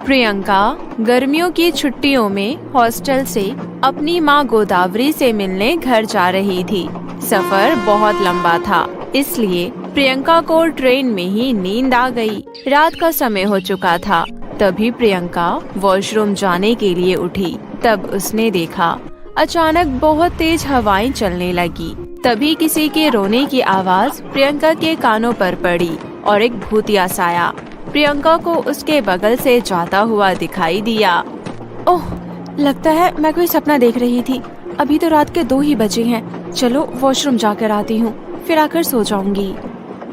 प्रियंका गर्मियों की छुट्टियों में हॉस्टल से अपनी माँ गोदावरी से मिलने घर जा रही थी। सफर बहुत लंबा था, इसलिए प्रियंका को ट्रेन में ही नींद आ गई। रात का समय हो चुका था। तभी प्रियंका वॉशरूम जाने के लिए उठी। तब उसने देखा अचानक बहुत तेज हवाएं चलने लगी। तभी किसी के रोने की आवाज प्रियंका के कानों पर पड़ी और एक भूतिया साया प्रियंका को उसके बगल से जाता हुआ दिखाई दिया। ओह, लगता है मैं कोई सपना देख रही थी। अभी तो रात के 2 ही बजे हैं। चलो वॉशरूम जाकर आती हूँ, फिर आकर सो जाऊंगी।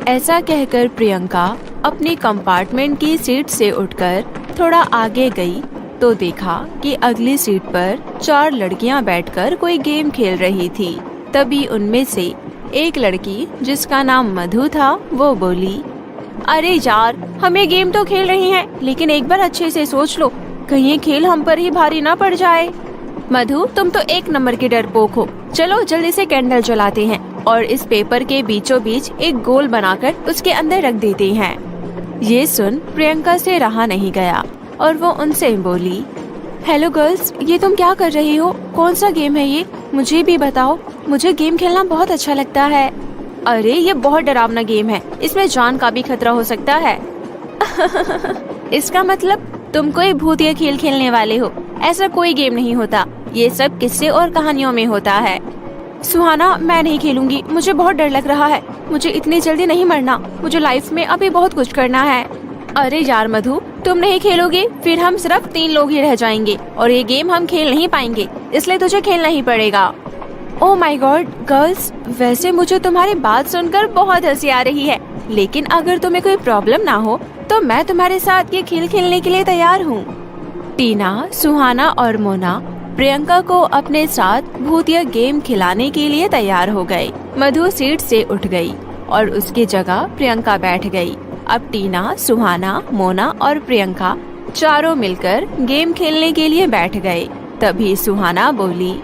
ऐसा कहकर प्रियंका अपनी कंपार्टमेंट की सीट से उठकर थोड़ा आगे गई तो देखा कि अगली सीट पर 4 लड़कियां बैठकर कोई गेम खेल रही थी। तभी उनमें से एक लड़की, जिसका नाम मधु था, वो बोली, अरे यार, हम ये गेम तो खेल रही हैं, लेकिन एक बार अच्छे से सोच लो, कहीं ये खेल हम पर ही भारी ना पड़ जाए। मधु, तुम तो 1 नंबर की डरपोक हो। चलो जल्दी से कैंडल जलाते हैं और इस पेपर के बीचों बीच एक गोल बनाकर उसके अंदर रख देते हैं। ये सुन प्रियंका से रहा नहीं गया और वो उनसे बोली, हेलो गर्ल्स, ये तुम क्या कर रही हो? कौन सा गेम है ये? मुझे भी बताओ, मुझे गेम खेलना बहुत अच्छा लगता है। अरे ये बहुत डरावना गेम है, इसमें जान का भी खतरा हो सकता है। इसका मतलब तुम कोई भूतिया खेल खेलने वाले हो? ऐसा कोई गेम नहीं होता, ये सब किस्से और कहानियों में होता है। सुहाना, मैं नहीं खेलूंगी, मुझे बहुत डर लग रहा है। मुझे इतनी जल्दी नहीं मरना, मुझे लाइफ में अभी बहुत कुछ करना है। अरे यार मधु, तुम नहीं खेलोगे फिर हम सिर्फ 3 लोग ही रह जाएंगे और ये गेम हम खेल नहीं पाएंगे, इसलिए तुझे खेलना ही पड़ेगा। ओह माय गॉड गर्ल्स, वैसे मुझे तुम्हारी बात सुनकर बहुत हंसी आ रही है, लेकिन अगर तुम्हें कोई प्रॉब्लम ना हो तो मैं तुम्हारे साथ ये खेल खेलने के लिए तैयार हूँ। टीना, सुहाना और मोना प्रियंका को अपने साथ भूतिया गेम खिलाने के लिए तैयार हो गए। मधु सीट से उठ गई और उसकी जगह प्रियंका बैठ गई। अब टीना, सुहाना, मोना और प्रियंका चारों मिलकर गेम खेलने के लिए बैठ गए। तभी सुहाना बोली,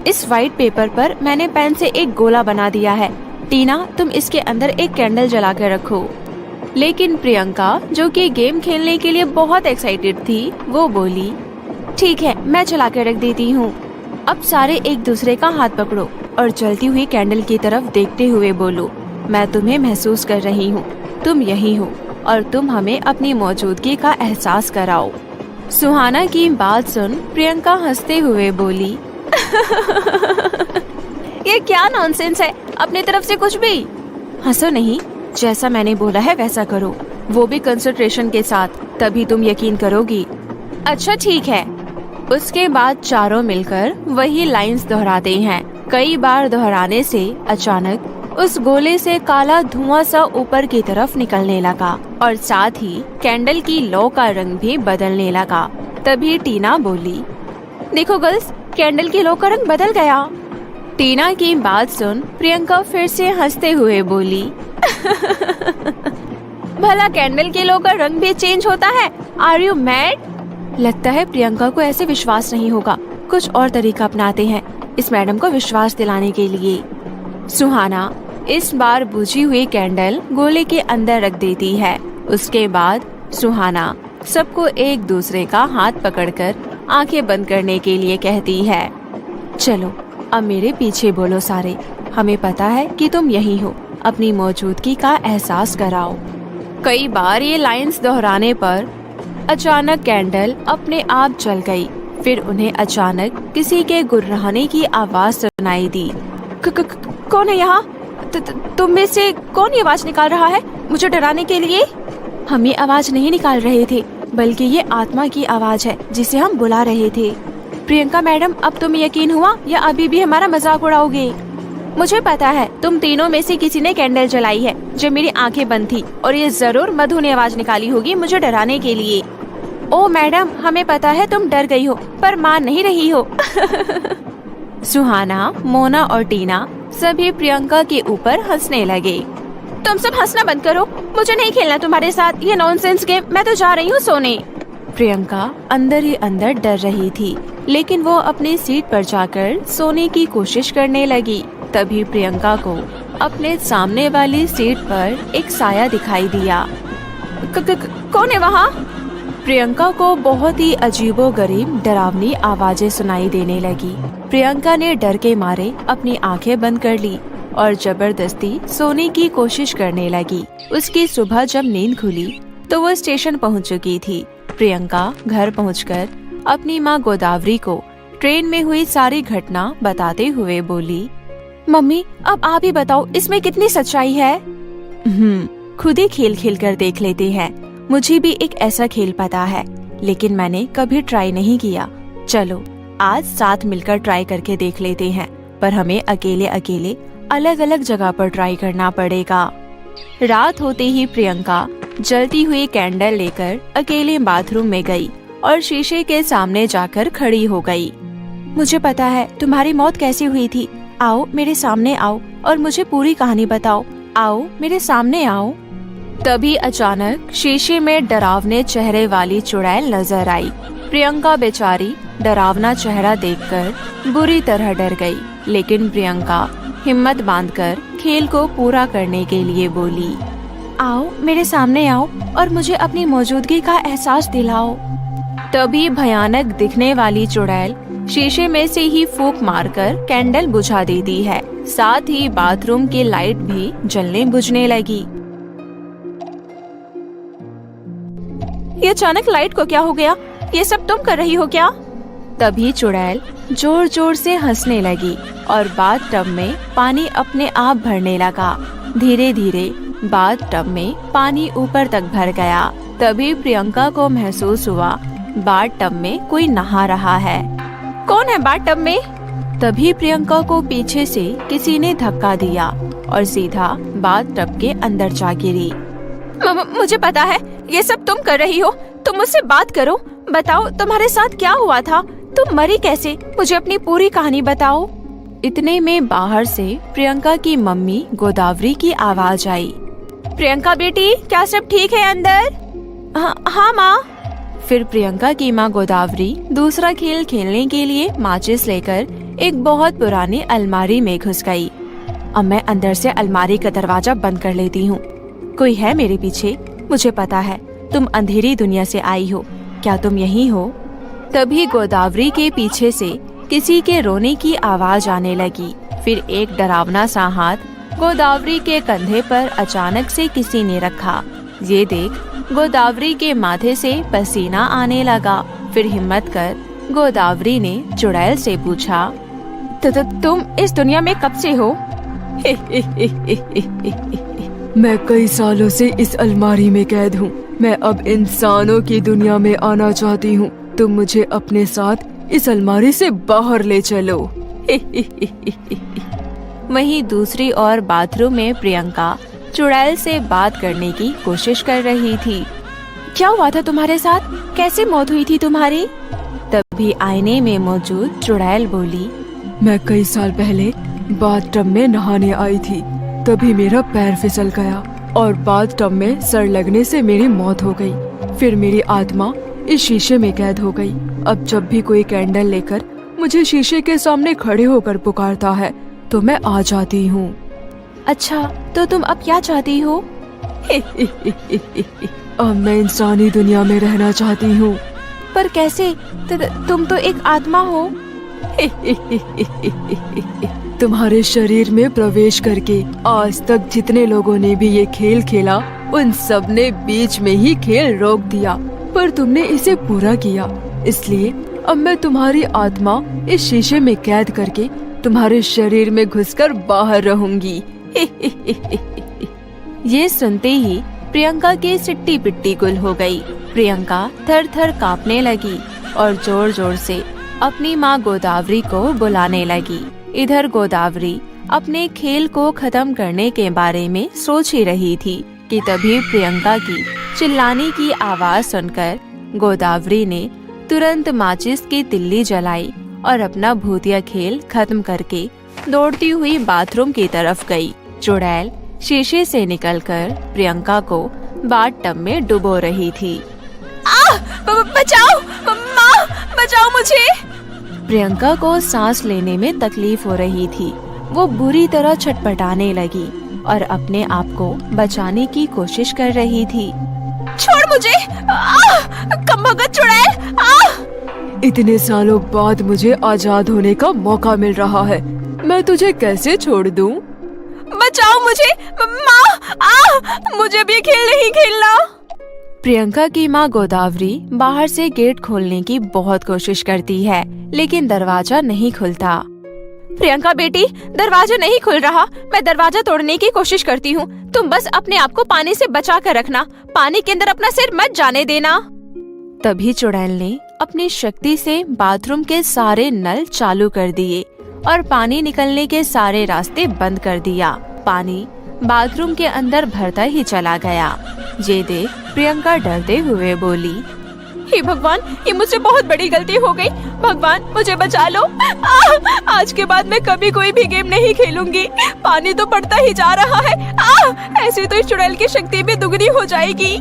इस व्हाइट पेपर पर मैंने पेन से एक गोला बना दिया है। टीना, तुम इसके अंदर एक कैंडल जला कर रखो। लेकिन प्रियंका, जो कि गेम खेलने के लिए बहुत एक्साइटेड थी, वो बोली, ठीक है, मैं जला कर रख देती हूँ। अब सारे एक दूसरे का हाथ पकड़ो और जलती हुई कैंडल की तरफ देखते हुए बोलो, मैं तुम्हें महसूस कर रही हूँ, तुम यही हो और तुम हमें अपनी मौजूदगी का एहसास कराओ। सुहाना की बात सुन प्रियंका हंसते हुए बोली, ये क्या नॉनसेंस है, अपनी तरफ से कुछ भी। हंसो नहीं, जैसा मैंने बोला है वैसा करो, वो भी कंसंट्रेशन के साथ, तभी तुम यकीन करोगी। अच्छा ठीक है। उसके बाद चारों मिलकर वही लाइंस दोहराते हैं। कई बार दोहराने से अचानक उस गोले से काला धुआं सा ऊपर की तरफ निकलने लगा और साथ ही कैंडल की लौ का रंग भी बदलने लगा। तभी टीना बोली, देखो गर्ल्स, कैंडल की लौ का रंग बदल गया। टीना की बात सुन प्रियंका फिर से हंसते हुए बोली, भला कैंडल की लौ का रंग भी चेंज होता है? Are you mad? लगता है प्रियंका को ऐसे विश्वास नहीं होगा, कुछ और तरीका अपनाते हैं इस मैडम को विश्वास दिलाने के लिए। सुहाना इस बार बुझी हुई कैंडल गोले के अंदर रख देती है। उसके बाद सुहाना सबको एक दूसरे का हाथ पकड़कर आंखें बंद करने के लिए कहती है, चलो अब मेरे पीछे बोलो सारे, हमें पता है कि तुम यही हो, अपनी मौजूदगी का एहसास कराओ। कई बार ये लाइंस दोहराने पर अचानक कैंडल अपने आप जल गई। फिर उन्हें अचानक किसी के गुर्राने की आवाज सुनाई दी। कौन है यहाँ? तुम में से कौन ये आवाज निकाल रहा है मुझे डराने के लिए? हम ये आवाज नहीं निकाल रहे थे, बल्कि ये आत्मा की आवाज है जिसे हम बुला रहे थे। प्रियंका मैडम, अब तुम्हें यकीन हुआ या अभी भी हमारा मजाक उड़ाओगे? मुझे पता है तुम तीनों में से किसी ने कैंडल जलाई है जब मेरी आंखें बंद थी, और ये जरूर मधु ने आवाज निकाली होगी मुझे डराने के लिए। ओ मैडम, हमें पता है तुम डर गई हो, पर मान नहीं रही हो। सुहाना, मोना और टीना सभी प्रियंका के ऊपर हंसने लगे। तुम सब हंसना बंद करो, मुझे नहीं खेलना तुम्हारे साथ ये नॉनसेंस गेम, मैं तो जा रही हूँ सोने। प्रियंका अंदर ही अंदर डर रही थी, लेकिन वो अपनी सीट पर जाकर सोने की कोशिश करने लगी। तभी प्रियंका को अपने सामने वाली सीट पर एक साया दिखाई दिया। कौन है वहाँ? प्रियंका को बहुत ही अजीबोगरीब डरावनी आवाजें सुनाई देने लगी। प्रियंका ने डर के मारे अपनी आंखें बंद कर ली और जबरदस्ती सोने की कोशिश करने लगी। उसकी सुबह जब नींद खुली तो वो स्टेशन पहुंच चुकी थी। प्रियंका घर पहुंचकर अपनी माँ गोदावरी को ट्रेन में हुई सारी घटना बताते हुए बोली, मम्मी अब आप ही बताओ इसमें कितनी सच्चाई है। खुद ही खेल खेल कर देख लेते हैं। मुझे भी एक ऐसा खेल पता है, लेकिन मैंने कभी ट्राई नहीं किया। चलो आज साथ मिलकर ट्राई करके देख लेते हैं, पर हमें अकेले अकेले अलग अलग जगह पर ट्राई करना पड़ेगा। रात होते ही प्रियंका जलती हुई कैंडल लेकर अकेले बाथरूम में गई और शीशे के सामने जाकर खड़ी हो गई। मुझे पता है तुम्हारी मौत कैसे हुई थी। आओ मेरे सामने आओ और मुझे पूरी कहानी बताओ। आओ मेरे सामने आओ। तभी अचानक शीशे में डरावने चेहरे वाली चुड़ैल नजर आई। प्रियंका बेचारी डरावना चेहरा देखकर बुरी तरह डर गई, लेकिन प्रियंका हिम्मत बांधकर खेल को पूरा करने के लिए बोली, आओ मेरे सामने आओ और मुझे अपनी मौजूदगी का एहसास दिलाओ। तभी भयानक दिखने वाली चुड़ैल शीशे में से ही फूंक मारकर कैंडल बुझा देती है। साथ ही बाथरूम की लाइट भी जलने बुझने लगी। ये अचानक लाइट को क्या हो गया? ये सब तुम कर रही हो क्या? तभी चुड़ैल जोर जोर से हंसने लगी और बाथ टब में पानी अपने आप भरने लगा। धीरे धीरे बाथ टब में पानी ऊपर तक भर गया। तभी प्रियंका को महसूस हुआ बाथ टब में कोई नहा रहा है। कौन है बाथ टब में? तभी प्रियंका को पीछे से किसी ने धक्का दिया और सीधा बाथ टब के अंदर जा गिरी। मुझे पता है ये सब तुम कर रही हो। तुम मुझसे बात करो, बताओ तुम्हारे साथ क्या हुआ था, तुम मरी कैसे, मुझे अपनी पूरी कहानी बताओ। इतने में बाहर से प्रियंका की मम्मी गोदावरी की आवाज आई। प्रियंका बेटी, क्या सब ठीक है अंदर? हाँ माँ। फिर प्रियंका की माँ गोदावरी दूसरा खेल खेलने के लिए माचिस लेकर एक बहुत पुरानी अलमारी में घुस गई। अब मैं अंदर से अलमारी का दरवाजा बंद कर लेती हूँ। कोई है मेरे पीछे, मुझे पता है तुम अंधेरी दुनिया से आई हो। क्या तुम यही हो? तभी गोदावरी के पीछे से किसी के रोने की आवाज आने लगी। फिर एक डरावना सा हाथ गोदावरी के कंधे पर अचानक से किसी ने रखा। ये देख गोदावरी के माथे से पसीना आने लगा। फिर हिम्मत कर गोदावरी ने चुड़ैल से पूछा, तुम इस दुनिया में कब से हो? मैं कई सालों से इस अलमारी में कैद हूँ। मैं अब इंसानों की दुनिया में आना चाहती हूँ। तुम मुझे अपने साथ इस अलमारी से बाहर ले चलो। वहीं दूसरी ओर बाथरूम में प्रियंका चुड़ैल से बात करने की कोशिश कर रही थी। क्या हुआ था तुम्हारे साथ? कैसे मौत हुई थी तुम्हारी? तभी आईने में मौजूद चुड़ैल बोली, मैं कई साल पहले बाथ टब में नहाने आई थी। तभी मेरा पैर फिसल गया और बाथ टब में सर लगने से मेरी मौत हो गई। फिर मेरी आत्मा इस शीशे में कैद हो गई। अब जब भी कोई कैंडल लेकर मुझे शीशे के सामने खड़े होकर पुकारता है तो मैं आ जाती हूँ। अच्छा, तो तुम अब क्या चाहती हो? अब मैं इंसानी दुनिया में रहना चाहती हूँ। पर कैसे? तुम तो एक आत्मा हो। तुम्हारे शरीर में प्रवेश करके आज तक जितने लोगों ने भी ये खेल खेला, उन सब ने बीच में ही खेल रोक दिया, पर तुमने इसे पूरा किया। इसलिए अब मैं तुम्हारी आत्मा इस शीशे में कैद करके तुम्हारे शरीर में घुसकर बाहर रहूंगी। ये सुनते ही प्रियंका की सिट्टी पिट्टी गुल हो गई। प्रियंका थर थर कांपने लगी और जोर जोर से अपनी माँ गोदावरी को बुलाने लगी। इधर गोदावरी अपने खेल को खत्म करने के बारे में सोच ही रही थी कि तभी प्रियंका की चिल्लाने की आवाज सुनकर गोदावरी ने तुरंत माचिस की तिल्ली जलाई और अपना भूतिया खेल खत्म करके दौड़ती हुई बाथरूम की तरफ गई। चुड़ैल शीशे से निकलकर प्रियंका को बाथ टब में डुबो रही थी। बचाओ माँ, बचाओ मुझे। प्रियंका को सांस लेने में तकलीफ हो रही थी। वो बुरी तरह छटपटाने लगी और अपने आप को बचाने की कोशिश कर रही थी। छोड़ मुझे। कम भगत चुड़ैल। इतने सालों बाद मुझे आजाद होने का मौका मिल रहा है, मैं तुझे कैसे छोड़ दूं? बचाओ मुझे माँ। मुझे भी खेल नहीं खेलना। प्रियंका की माँ गोदावरी बाहर से गेट खोलने की बहुत कोशिश करती है, लेकिन दरवाजा नहीं खुलता। प्रियंका बेटी, दरवाजा नहीं खुल रहा। मैं दरवाजा तोड़ने की कोशिश करती हूँ। तुम बस अपने आप को पानी से बचा कर रखना। पानी के अंदर अपना सिर मत जाने देना। तभी चुड़ैल ने अपनी शक्ति से बाथरूम के सारे नल चालू कर दिए और पानी निकलने के सारे रास्ते बंद कर दिया। पानी बाथरूम के अंदर भरता ही चला गया। ये देख प्रियंका डरते हुए बोली, हे भगवान, ये मुझसे बहुत बड़ी गलती हो गई। भगवान मुझे बचा लो। आज के बाद मैं कभी कोई भी गेम नहीं खेलूंगी। पानी तो पड़ता ही जा रहा है। ऐसे तो इस चुड़ैल की शक्ति भी दुगनी हो जाएगी।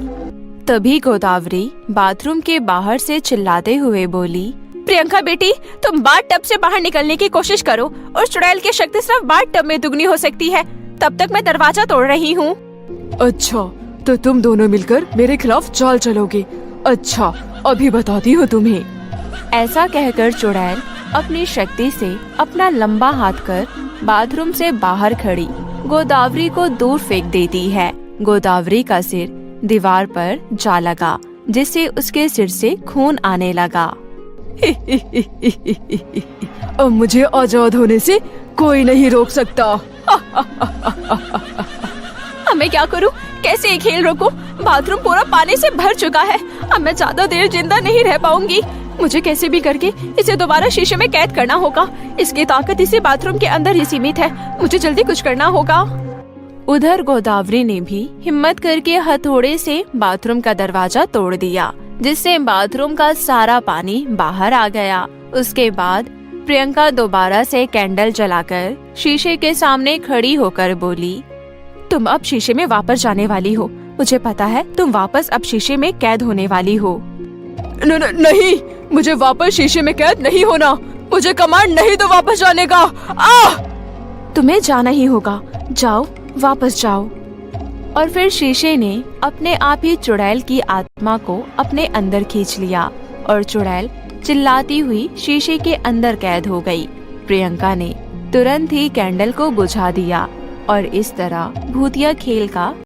तभी गोदावरी बाथरूम के बाहर से चिल्लाते हुए बोली, प्रियंका बेटी, तुम बाथ टब से बाहर निकलने की कोशिश करो। उस चुड़ैल की शक्ति सिर्फ बाथ टब में दुगनी हो सकती है। तब तक मैं दरवाजा तोड़ रही हूँ। अच्छा, तो तुम दोनों मिलकर मेरे खिलाफ चाल चलोगे। अच्छा, अभी बताती हूँ तुम्हें। ऐसा कहकर चुड़ैल अपनी शक्ति से अपना लंबा हाथ कर बाथरूम से बाहर खड़ी गोदावरी को दूर फेंक देती है। गोदावरी का सिर दीवार पर जा लगा, जिससे उसके सिर से खून आने लगा। अब मुझे आजाद होने से कोई नहीं रोक सकता। अब मैं क्या करूं? कैसे ये खेल रोकूं? बाथरूम पूरा पानी से भर चुका है। अब मैं ज्यादा देर जिंदा नहीं रह पाऊंगी। मुझे कैसे भी करके इसे दोबारा शीशे में कैद करना होगा। इसकी ताकत इसी बाथरूम के अंदर ही सीमित है। मुझे जल्दी कुछ करना होगा। उधर गोदावरी ने भी हिम्मत करके हथौड़े से बाथरूम का दरवाजा तोड़ दिया, जिससे बाथरूम का सारा पानी बाहर आ गया। उसके बाद प्रियंका दोबारा से कैंडल जलाकर शीशे के सामने खड़ी होकर बोली, तुम अब शीशे में वापस जाने वाली हो। मुझे पता है तुम वापस अब शीशे में कैद होने वाली हो। नहीं, मुझे वापस शीशे में कैद नहीं होना। मुझे कमांड नहीं तो वापस जाने का। तुम्हें जाना ही होगा। जाओ, वापस जाओ। और फिर शीशे ने अपने आप ही चुड़ैल की आत्मा को अपने अंदर खींच लिया और चुड़ैल चिल्लाती हुई शीशे के अंदर कैद हो गई। प्रियंका ने तुरंत ही कैंडल को बुझा दिया और इस तरह भूतिया खेल का